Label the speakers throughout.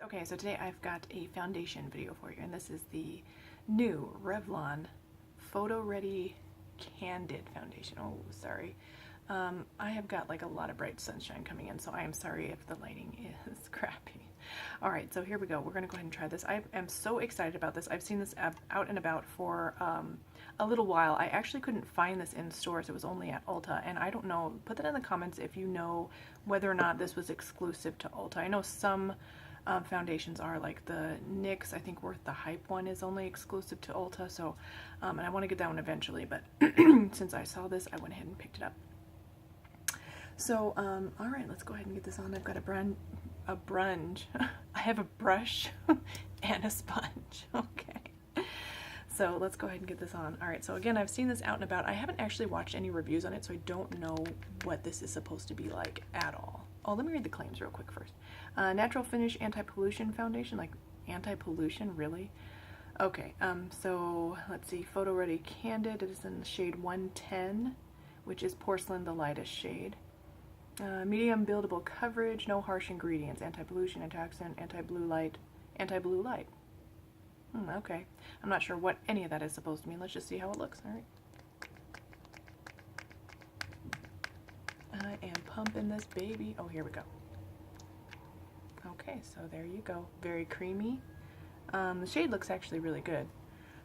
Speaker 1: Okay, so today I've got a foundation video for you, and this is the new Revlon Photo Ready Candid foundation. Oh, sorry. I have got like a lot of bright sunshine coming in, so I am sorry if the lighting is crappy. All right, so here we go. We're going to go ahead and try this. I am so excited about this. I've seen this out and about for a little while. I actually couldn't find this in stores. It was only at Ulta, and I don't know. Put that in the comments if you know whether or not this was exclusive to Ulta. I know some foundations are, like the NYX, I think Worth the Hype one is only exclusive to Ulta, so and I want to get that one eventually, but since I saw this, I went ahead and picked it up. So all right, let's go ahead and get this on. I've got a brunch. I have a brush and a sponge. Okay, so let's go ahead and get this on. All right, so again, I've seen this out and about. I haven't actually watched any reviews on it, so I don't know what this is supposed to be like at all. Oh, let me read the claims real quick first. Natural finish anti-pollution foundation, like anti-pollution, really? Okay, so let's see, Photo Ready Candid. It is in the shade 110, which is porcelain, the lightest shade. Medium buildable coverage, no harsh ingredients, anti-pollution, antioxidant, anti-blue light, anti-blue light. Okay, I'm not sure what any of that is supposed to mean. Let's just see how it looks. All right. I am pumping this baby. Oh, here we go. Okay, so there you go. Very creamy. The shade looks actually really good.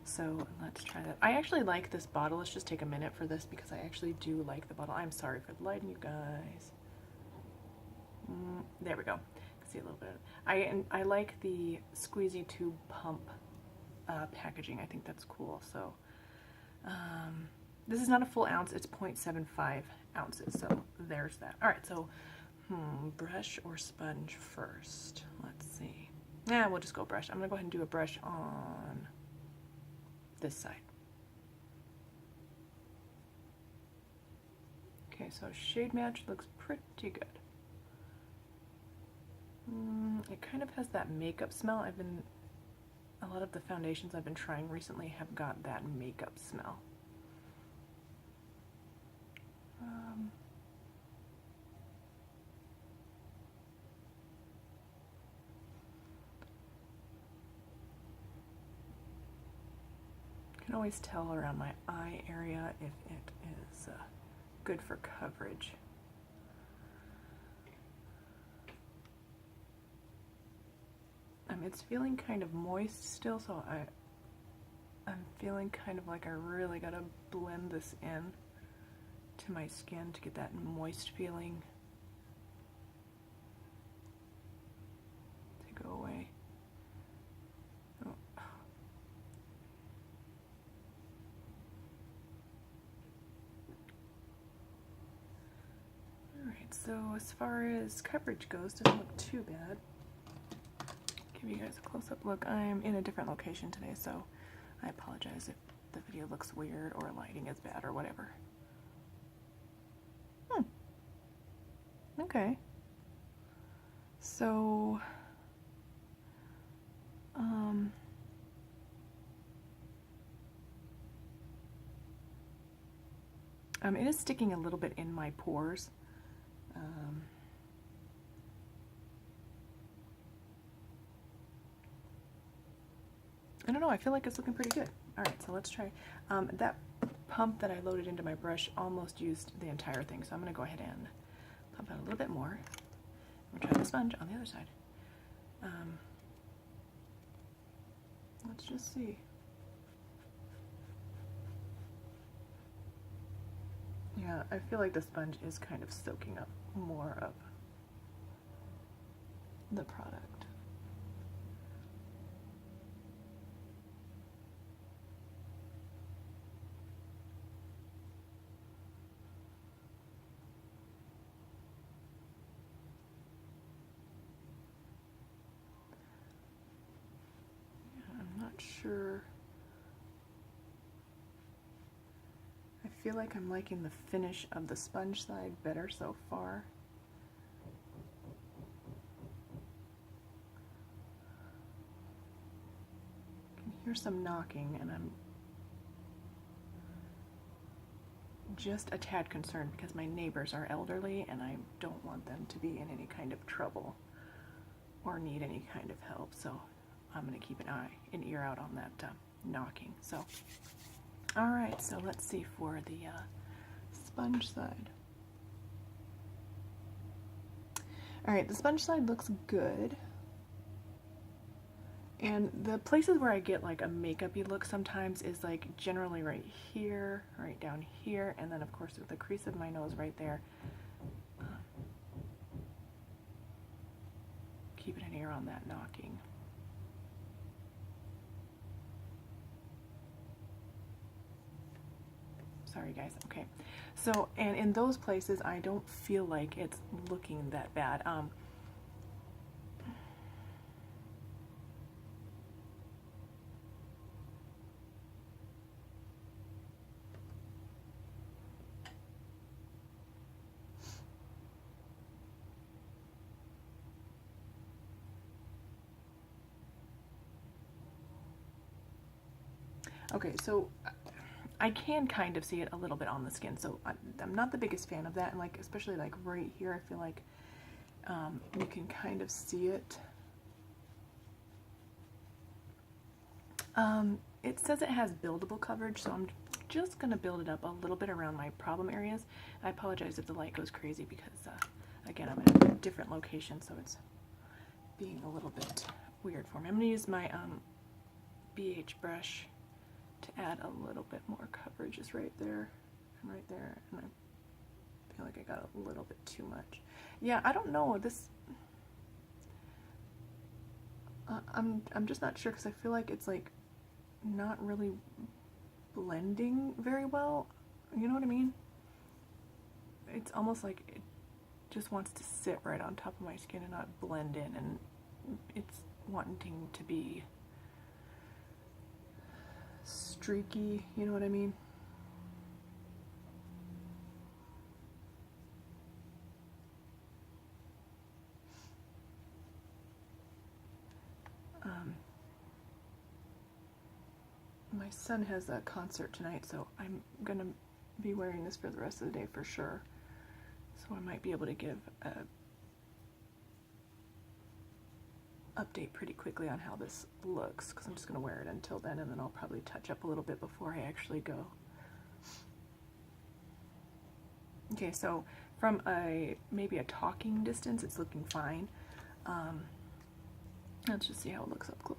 Speaker 1: So let's try that. I actually like this bottle. Let's just take a minute for this because I actually do like the bottle. I'm sorry for the lighting, you guys. There we go. You can see a little bit. I like the squeezy tube pump packaging. I think that's cool. So this is not a full ounce. It's 0.75 ounces. So there's that. All right. So brush or sponge first? Let's see. Yeah, we'll just go brush. I'm gonna go ahead and do a brush on this side. Okay, so shade match looks pretty good. It kind of has that makeup smell. A lot of the foundations I've been trying recently have got that makeup smell. I can always tell around my eye area if it is good for coverage. It's feeling kind of moist still, so I'm feeling kind of like I really gotta blend this in to my skin to get that moist feeling to go away. Oh. Alright, so as far as coverage goes, doesn't look too bad. Give you guys a close-up look. I'm in a different location today, so I apologize if the video looks weird or lighting is bad or whatever. Okay. So, it is sticking a little bit in my pores. I don't know, I feel like it's looking pretty good. All right, so let's try. That pump that I loaded into my brush almost used the entire thing, so I'm gonna go ahead and pump out a little bit more. We'll try the sponge on the other side. Let's just see. Yeah, I feel like the sponge is kind of soaking up more of the product. Sure. I feel like I'm liking the finish of the sponge side better so far. I can hear some knocking, and I'm just a tad concerned because my neighbors are elderly and I don't want them to be in any kind of trouble or need any kind of help. So I'm going to keep an ear out on that knocking. So, all right, so let's see for the sponge side. All right, the sponge side looks good. And the places where I get like a makeup-y look sometimes is like generally right here, right down here, and then of course with the crease of my nose right there. Keeping an ear on that knocking. Sorry guys, okay. So, and in those places I don't feel like it's looking that bad. Okay, so I can kind of see it a little bit on the skin, so I'm not the biggest fan of that, and like especially like right here, I feel like you can kind of see it. It says it has buildable coverage, so I'm just going to build it up a little bit around my problem areas. I apologize if the light goes crazy because, again, I'm in a different location, so it's being a little bit weird for me. I'm going to use my BH brush to add a little bit more coverage, just right there and right there, and I feel like I got a little bit too much. Yeah, I don't know, this, I'm just not sure because I feel like it's like not really blending very well, you know what I mean? It's almost like it just wants to sit right on top of my skin and not blend in, and it's wanting to be streaky, you know what I mean? My son has a concert tonight, so I'm gonna be wearing this for the rest of the day for sure. So I might be able to give a update pretty quickly on how this looks, because I'm just gonna wear it until then, and then I'll probably touch up a little bit before I actually go. Okay, so from maybe a talking distance, it's looking fine. Let's just see how it looks up close.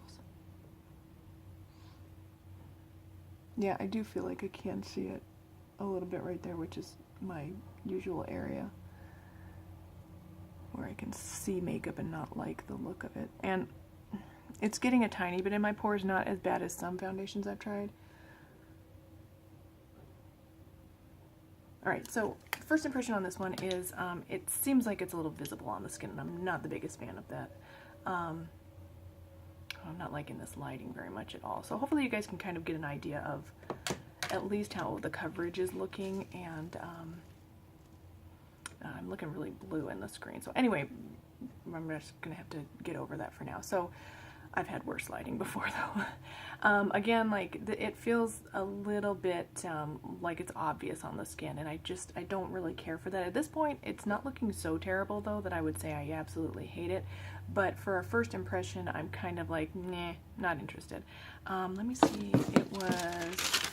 Speaker 1: Yeah, I do feel like I can see it a little bit right there, which is my usual area where I can see makeup and not like the look of it. And it's getting a tiny bit in my pores, not as bad as some foundations I've tried. Alright, so first impression on this one is it seems like it's a little visible on the skin, and I'm not the biggest fan of that. I'm not liking this lighting very much at all. So hopefully you guys can kind of get an idea of at least how the coverage is looking, and I'm looking really blue in the screen. So anyway, I'm just going to have to get over that for now. So I've had worse lighting before though. Again, like it feels a little bit like it's obvious on the skin, and I don't really care for that. At this point, it's not looking so terrible though that I would say I absolutely hate it. But for a first impression, I'm kind of like, nah, not interested. Let me see, it was,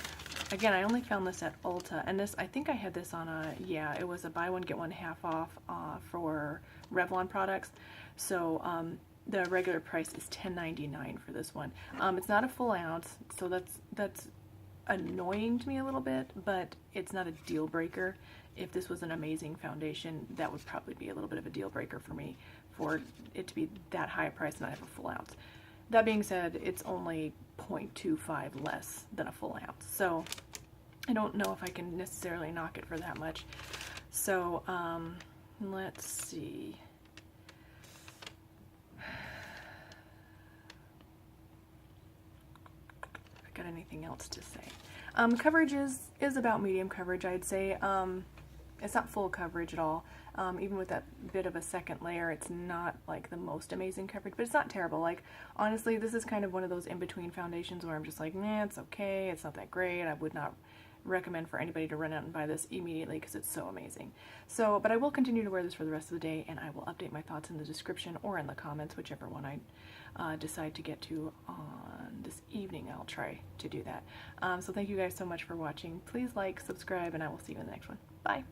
Speaker 1: again, I only found this at Ulta, and this, I think I had this on it was a buy one, get one half off for Revlon products. So the regular price is $10.99 for this one. It's not a full ounce, so that's annoying to me a little bit, but it's not a deal breaker. If this was an amazing foundation, that would probably be a little bit of a deal breaker for me, for it to be that high a price and not have a full ounce. That being said, it's only 0.25 less than a full ounce, so I don't know if I can necessarily knock it for that much. So let's see. Got anything else to say? Coverage is about medium coverage, I'd say. It's not full coverage at all. Even with that bit of a second layer, it's not like the most amazing coverage, but it's not terrible. Like, honestly, this is kind of one of those in-between foundations where I'm just like, nah, it's okay, it's not that great. I would not recommend for anybody to run out and buy this immediately because it's so amazing. So, but I will continue to wear this for the rest of the day, and I will update my thoughts in the description or in the comments, whichever one I decide to get to on this evening. I'll try to do that. So thank you guys so much for watching. Please like, subscribe, and I will see you in the next one. Bye.